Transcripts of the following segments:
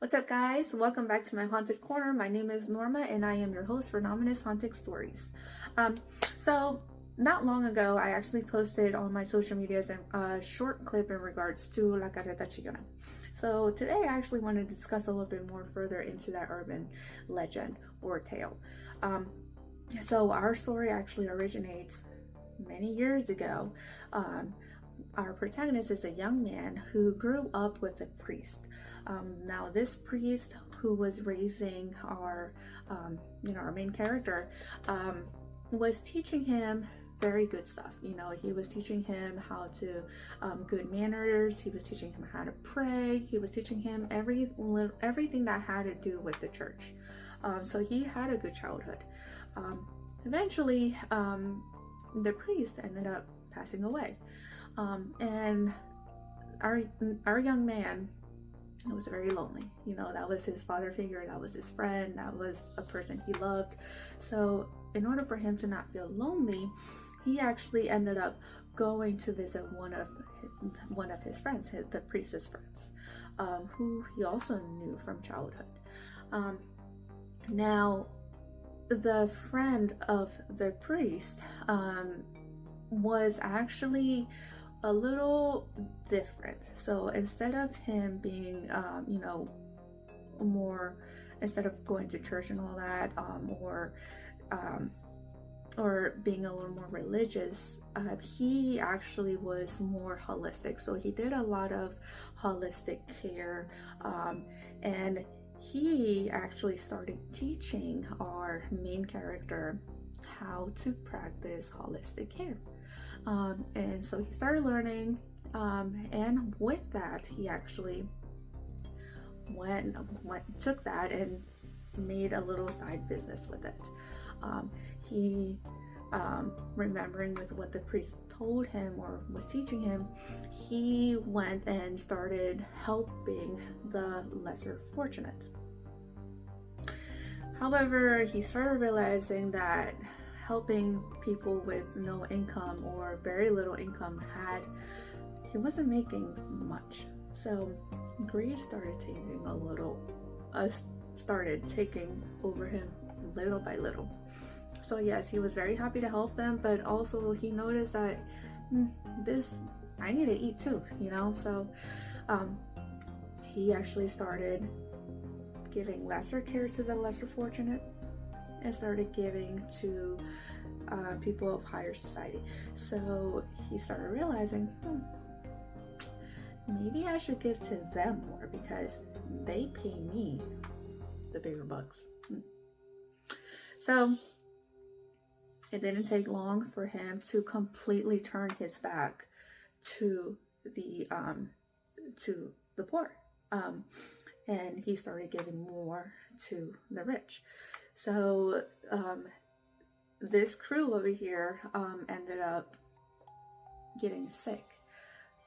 What's up, guys? Welcome back to my haunted corner. My name is Norma and I am your host for Nominous Haunted Stories. So not long ago I actually posted on my social medias a short clip in regards to La Carreta Chillona. So today I actually want to discuss a little bit more further into that urban legend or tale. So our story actually originates many years ago. Our protagonist is a young man who grew up with a priest. Now this priest who was raising our main character was teaching him very good stuff. He was teaching him how to good manners. He was teaching him how to pray. He was teaching him everything that had to do with the church. So he had a good childhood. Eventually, the priest ended up passing away. And our young man was very lonely. That was his father figure, that was his friend, that was a person he loved. So in order for him to not feel lonely, he actually ended up going to visit one of his friends, the priest's friends, who he also knew from childhood. Now the friend of the priest was actually a little different. So instead of him being instead of going to church and all that, or being a little more religious, he actually was more holistic. So he did a lot of holistic care, and he actually started teaching our main character how to practice holistic care. And so he started learning, and with that he actually took that and made a little side business with it. He remembering with what the priest told him or was teaching him, he went and started helping the lesser fortunate. However, he started realizing that helping people with no income or very little income he wasn't making much. So greed started taking over him little by little. So yes, he was very happy to help them, but also he noticed that I need to eat too, so he actually started giving lesser care to the lesser fortunate and started giving to people of higher society. So he started realizing, maybe I should give to them more because they pay me the bigger bucks. So it didn't take long for him to completely turn his back to the poor, and he started giving more to the rich. So this crew over here ended up getting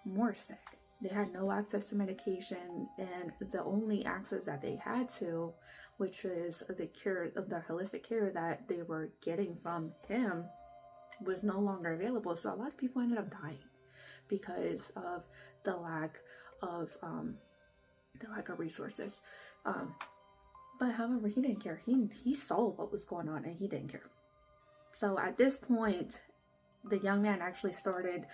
more sick. They had no access to medication, and the only access that they had to, which is the holistic care that they were getting from him, was no longer available. So a lot of people ended up dying because of the lack of resources. But however, he didn't care. He saw what was going on and he didn't care. So at this point, the young man actually started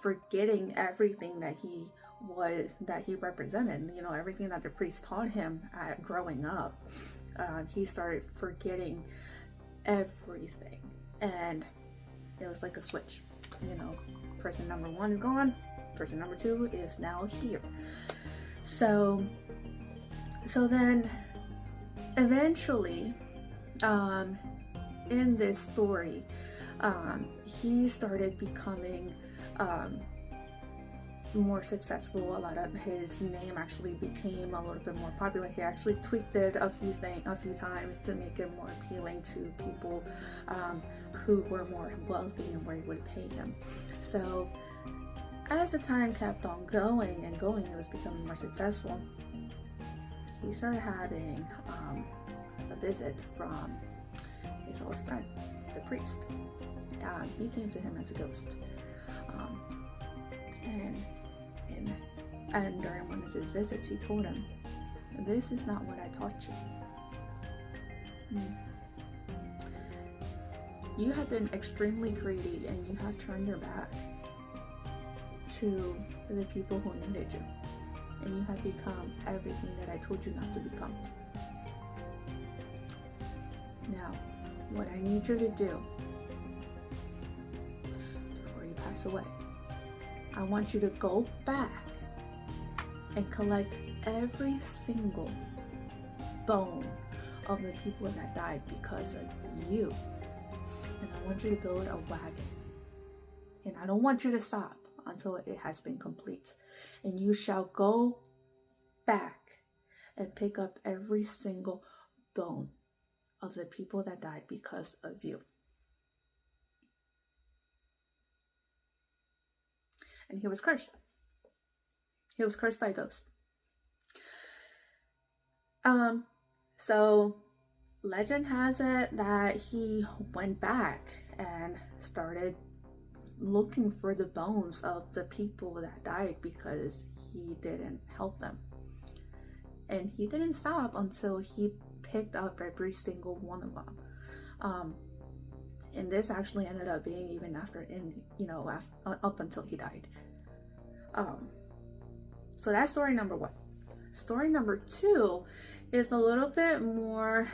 forgetting everything that he represented. Everything that the priest taught him growing up. He started forgetting everything, and it was like a switch. Person number one is gone. Person number two is now here. So then eventually, in this story, he started becoming more successful. A lot of his name actually became a little bit more popular. He actually tweaked it a few times to make it more appealing to people who were more wealthy and where he would pay him. So as the time kept on going and going, it was becoming more successful. He started having a visit from his old friend, the priest. He came to him as a ghost, and during one of his visits, he told him, this is not what I taught you. You have been extremely greedy, and you have turned your back to the people who needed you. And you have become everything that I told you not to become. Now, what I need you to do before you pass away, I want you to go back and collect every single bone of the people that died because of you. And I want you to build a wagon. And I don't want you to stop until it has been complete. And you shall go back and pick up every single bone of the people that died because of you. And he was cursed. He was cursed by a ghost. So legend has it that he went back and started looking for the bones of the people that died because he didn't help them. And he didn't stop until he picked up every single one of them. And this actually ended up being even after, up until he died. So that's story number 1. Story number 2 is a little bit more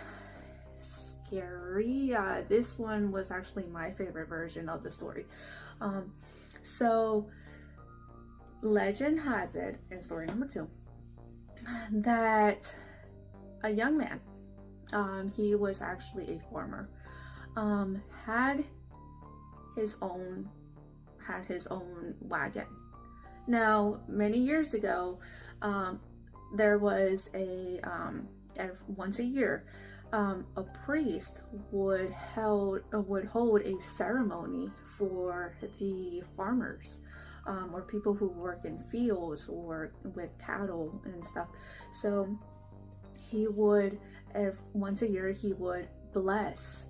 scary. This one was actually my favorite version of the story. So legend has it in story number 2 that a young man, he was actually a farmer, had his own wagon. Now, many years ago, there was once a year, a priest would hold a ceremony for the farmers, or people who work in fields or with cattle and stuff. So he would, once a year, he would bless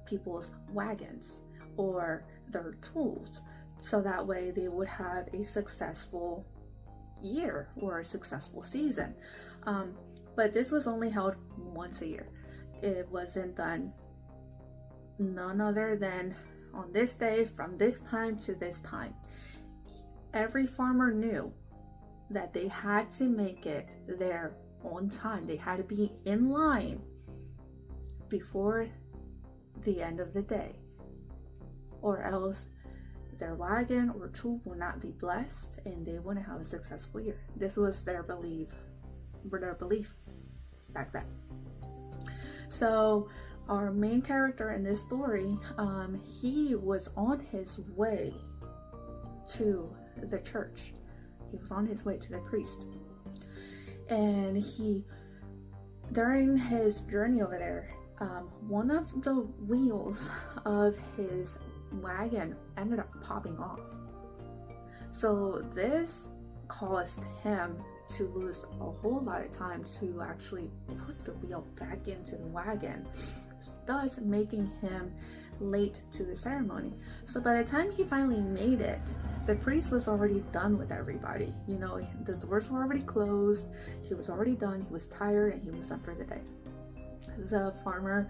people's wagons or their tools, so that way they would have a successful year or a successful season. But this was only held once a year. It wasn't done none other than on this day, from this time to this time. Every farmer knew that they had to make it there on time. They had to be in line before the end of the day, or else their wagon or tool will not be blessed and they wouldn't have a successful year. This was their belief back then. So our main character in this story, he was on his way to the church. He was on his way to the priest. And during his journey over there, one of the wheels of his wagon ended up popping off. So this caused him to lose a whole lot of time to actually put the wheel back into the wagon, thus making him late to the ceremony. So by the time he finally made it, the priest was already done with everybody. The doors were already closed. He was already done. He was tired and he was done for the day. The farmer,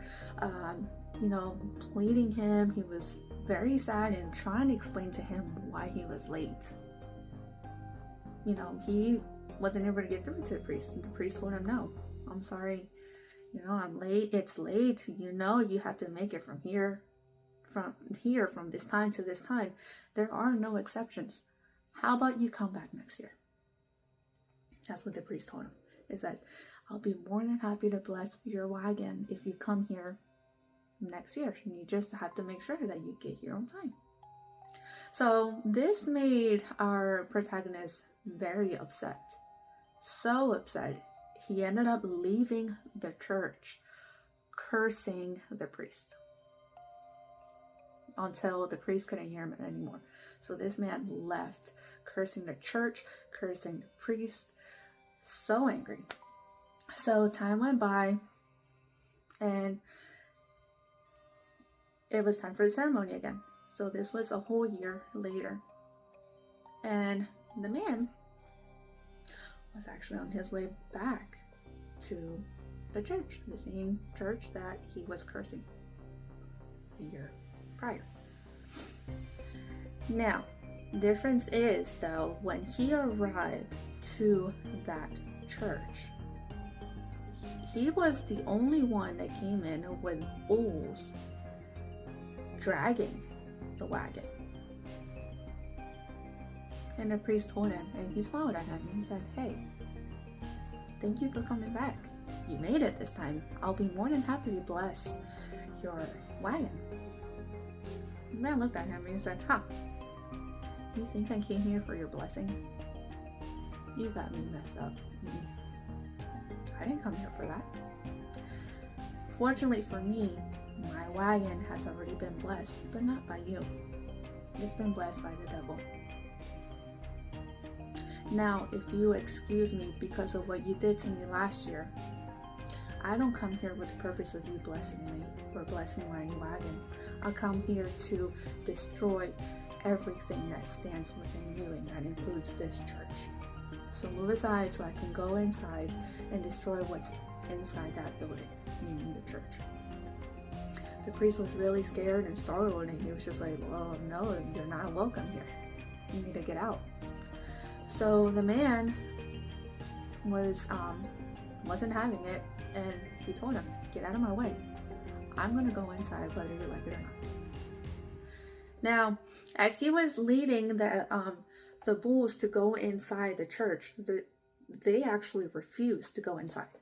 pleading him, he was very sad and trying to explain to him why he was late. He wasn't able to get through to the priest, and the priest told him, no, I'm sorry, I'm late, it's late, you have to make it from this time to this time. There are no exceptions. How about you come back next year? That's what the priest told him, is that I'll be more than happy to bless your wagon if you come here next year. And you just have to make sure that you get here on time. So this made our protagonist very upset. So upset, he ended up leaving the church, cursing the priest, until the priest couldn't hear him anymore. So this man left, cursing the church, cursing the priest, so angry. So time went by, and it was time for the ceremony again. So this was a whole year later. And the man was actually on his way back to the church, the same church that he was cursing a year prior. Now, difference is though, when he arrived to that church, he was the only one that came in with bulls dragging the wagon. And the priest told him, and he smiled at him, and he said, "Hey, thank you for coming back. You made it this time. I'll be more than happy to bless your wagon." The man looked at him and he said, "Huh, you think I came here for your blessing? You got me messed up. I didn't come here for that. Fortunately for me, my wagon has already been blessed, but not by you. It's been blessed by the devil. Now, if you excuse me because of what you did to me last year, I don't come here with the purpose of you blessing me or blessing my wagon. I'll come here to destroy everything that stands within you, and that includes this church. So move aside so I can go inside and destroy what's inside that building," meaning the church. The priest was really scared and startled, and he was just like, "Well, no, you're not welcome here. You need to get out." So the man wasn't having it, and he told him, "Get out of my way. I'm gonna go inside whether you like it or not." Now, as he was leading the bulls to go inside the church, they actually refused to go inside.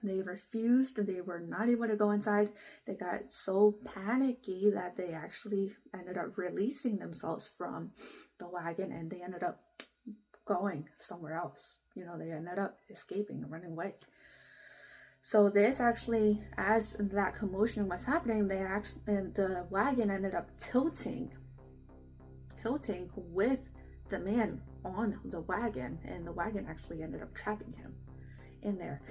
They refused. They were not able to go inside. They got so panicky that they actually ended up releasing themselves from the wagon, and they ended up going somewhere else. They ended up escaping and running away. So this actually, as that commotion was happening, the wagon ended up tilting with the man on the wagon, and the wagon actually ended up trapping him in there.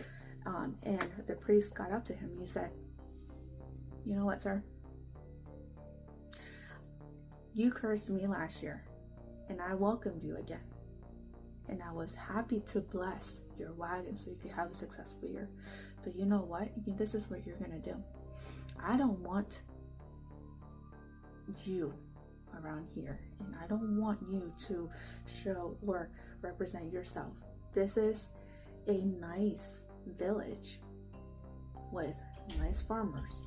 And the priest got up to him and he said, "You know what, sir? You cursed me last year, and I welcomed you again. And I was happy to bless your wagon so you could have a successful year. But you know what? This is what you're going to do. I don't want you around here, and I don't want you to show or represent yourself. This is a nice village with nice farmers.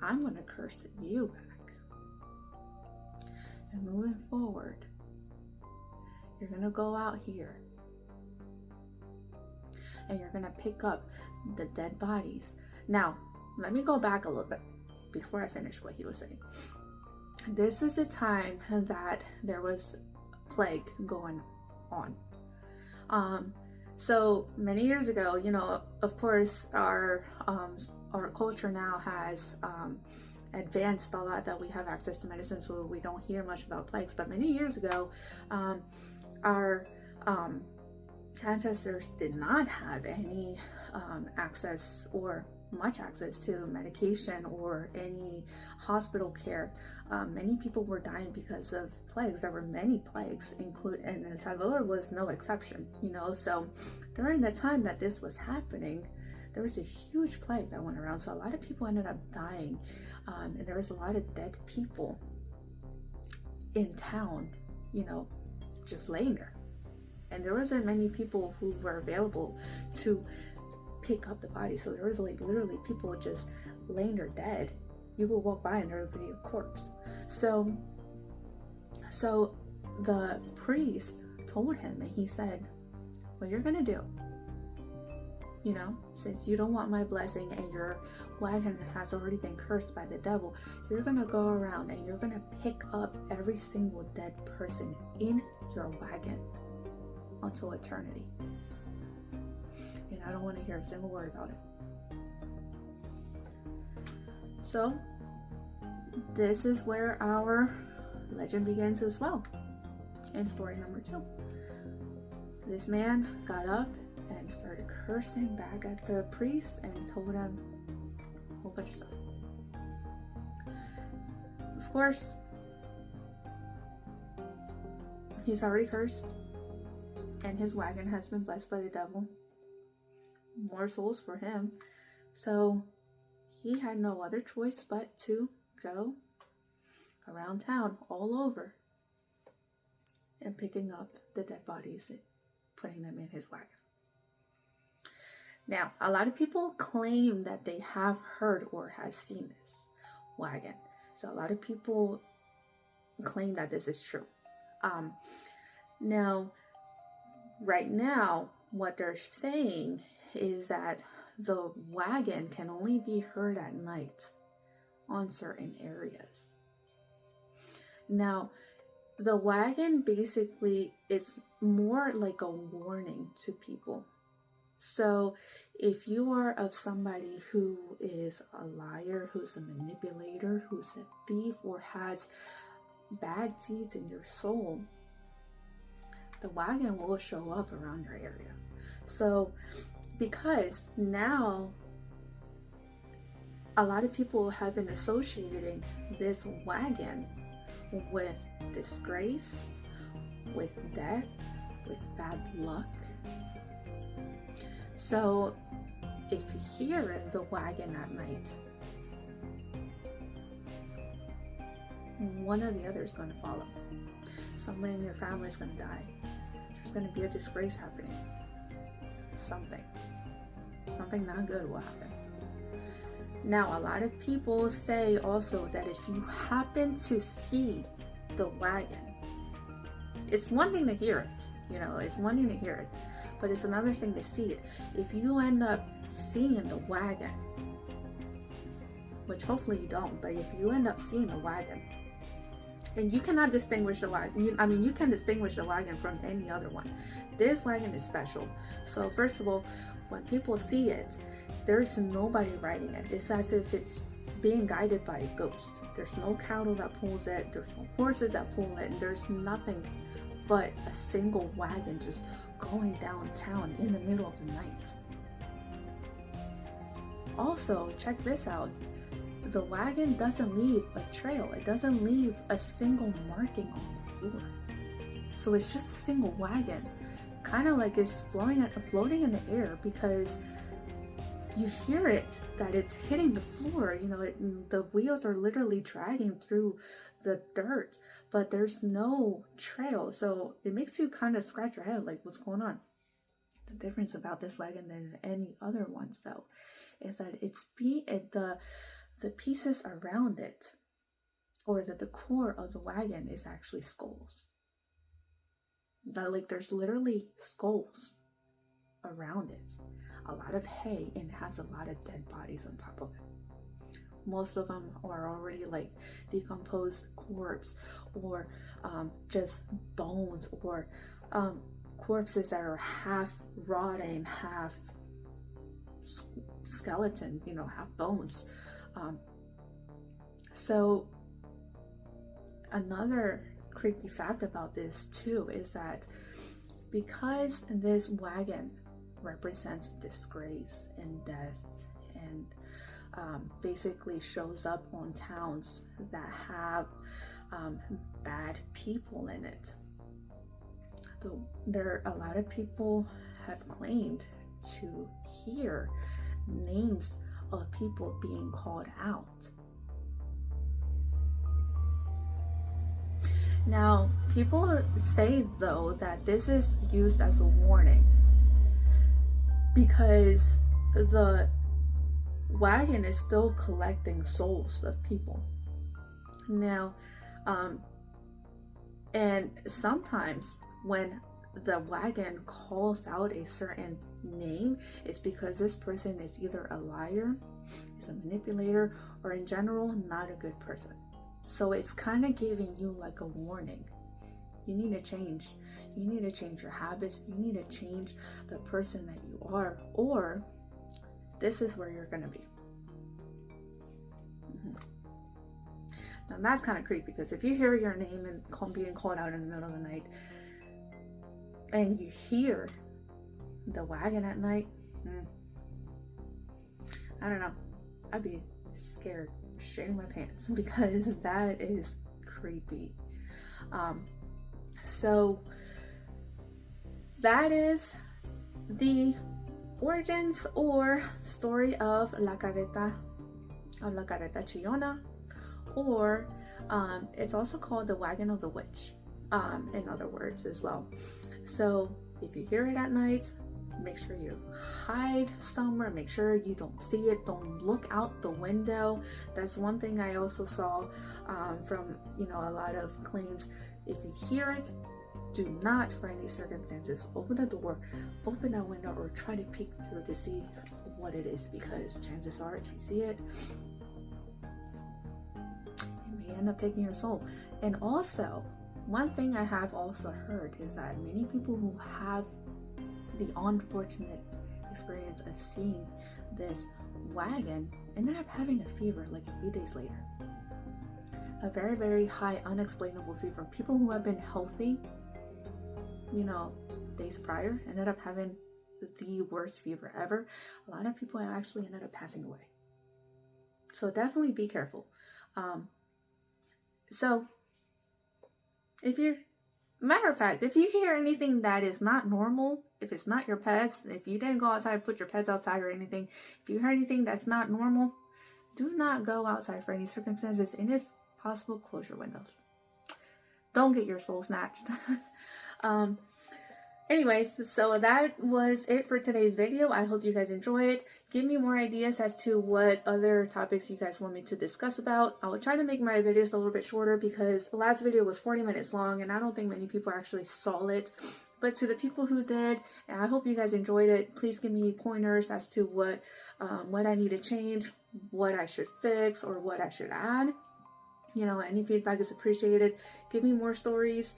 I'm going to curse you back. And moving forward, you're going to go out here and you're going to pick up the dead bodies." Now, let me go back a little bit before I finish what he was saying. This is the time that there was plague going on. So many years ago, of course, our culture now has advanced a lot, that we have access to medicine, so we don't hear much about plagues. But many years ago, our ancestors did not have any access or much access to medication or any hospital care. Many people were dying because of plagues. There were many plagues, and El Salvador was no exception. So during the time that this was happening, there was a huge plague that went around. So a lot of people ended up dying, and there was a lot of dead people in town, just laying there. And there wasn't many people who were available to pick up the body. So there was literally people just laying there dead. You would walk by and there would be a corpse. So the priest told him, and he said, "What you're gonna do, since you don't want my blessing and your wagon has already been cursed by the devil, you're gonna go around and you're gonna pick up every single dead person in your wagon until eternity. And I don't want to hear a single word about it." So this is where our legend begins as well, in story number 2. This man got up and started cursing back at the priest and told him a whole bunch of stuff. Of course, he's already cursed, and his wagon has been blessed by the devil. More souls for him. So he had no other choice but to go around town all over and picking up the dead bodies and putting them in his wagon. Now, a lot of people claim that they have heard or have seen this wagon. So a lot of people claim that this is true. Now, right now, what they're saying is that the wagon can only be heard at night on certain areas. Now, the wagon basically is more like a warning to people. So if you are of somebody who is a liar, who's a manipulator, who's a thief, or has bad seeds in your soul, the wagon will show up around your area. So because now a lot of people have been associating this wagon with disgrace, with death, with bad luck. So if you hear the wagon at night, one or the other is going to follow. Someone in your family is going to die. There's going to be a disgrace happening. Something not good will happen. Now, a lot of people say also that if you happen to see the wagon, it's one thing to hear it, it's one thing to hear it, but it's another thing to see it. If you end up seeing the wagon, which hopefully you don't, but if you end up seeing the wagon, and you cannot distinguish the wagon, you can distinguish the wagon from any other one. This wagon is special. So first of all, when people see it, there is nobody riding it. It's as if it's being guided by a ghost. There's no cattle that pulls it. There's no horses that pull it. And there's nothing but a single wagon just going downtown in the middle of the night. Also, check this out. The wagon doesn't leave a trail. It doesn't leave a single marking on the floor. So it's just a single wagon, kind of like it's floating in the air, because you hear it that it's hitting the floor. The wheels are literally dragging through the dirt, but there's no trail. So it makes you kind of scratch your head, like, what's going on? The difference about this wagon than any other ones, though, is that the pieces around it, or the decor of the wagon, is actually skulls. There's literally skulls around it. A lot of hay, and it has a lot of dead bodies on top of it. Most of them are already like decomposed corpse, or just bones, or corpses that are half rotting, half skeleton, half bones. So another creepy fact about this too is that because this wagon represents disgrace and death, and basically shows up on towns that have bad people in it, a lot of people have claimed to hear names of people being called out. Now, people say though that this is used as a warning because the wagon is still collecting souls of people. Now, and sometimes when the wagon calls out a certain name, it's because this person is either a liar, is a manipulator, or in general not a good person. So it's kind of giving you like a warning. You need to change. You need to change your habits. You need to change the person that you are, or this is where you're gonna be. Now that's kind of creepy, because if you hear your name and being called out in the middle of the night, and you hear the wagon at night, I don't know, I'd be scared, shitting my pants, because that is creepy. So that is the origins or story of La Carreta Chillona, or it's also called the Wagon of the Witch, in other words as well. So if you hear it at night, make sure you hide somewhere, make sure you don't see it, don't look out the window. That's one thing I also saw from, you know, a lot of claims. If you hear it, do not for any circumstances open the door, open that window, or try to peek through to see what it is, because chances are if you see it, it may end up taking your soul. And also, one thing I have also heard is that many people who have the unfortunate experience of seeing this wagon ended up having a fever like a few days later. A very, very high unexplainable fever. People who have been healthy, you know, days prior ended up having the worst fever ever. A lot of people actually ended up passing away. So definitely be careful. So if you're, matter of fact, if you hear anything that is not normal, if it's not your pets, if you didn't go outside, put your pets outside or anything, if you hear anything that's not normal, do not go outside for any circumstances, and if possible, close your windows. Don't get your soul snatched. Anyways, so that was it for today's video. I hope you guys enjoy it. Give me more ideas as to what other topics you guys want me to discuss about. I will try to make my videos a little bit shorter because the last video was 40 minutes long and I don't think many people actually saw it. But to the people who did, and I hope you guys enjoyed it, please give me pointers as to what I need to change, what I should fix, or what I should add. You know, any feedback is appreciated. Give me more stories.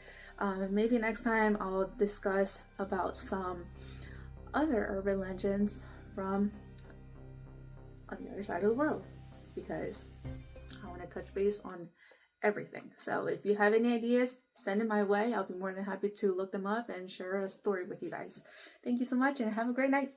Maybe next time I'll discuss about some other urban legends from on the other side of the world, because I want to touch base on everything. So if you have any ideas, send them my way. I'll be more than happy to look them up and share a story with you guys. Thank you so much and have a great night.